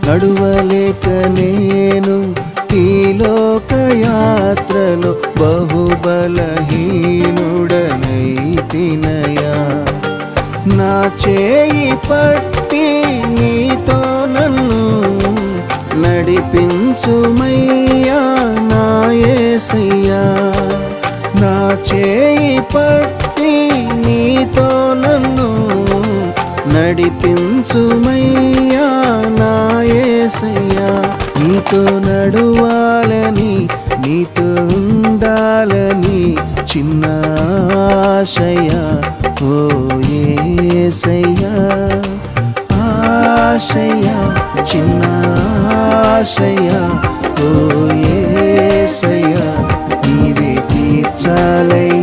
నడువలేక నేను ఈ లోకయాత్రలో బహుబలహీనుడనైతినయా. నా చేయి పట్టి నీతో నన్ను నడిపించుమయ్యా నా యేసయ్యా. నా చేయి పట్టి నీతో నన్ను నడిపించుమయ్యా నా యేసయ్యా. నీతో నడువాలని నీతో ఉండాలని చిన్న ఆశయా ఓ యేసయ్యా. ఆశయా చిన్న ఆశయా ఓ యేసయ్యా. నీవే తీర్చాలయ్యా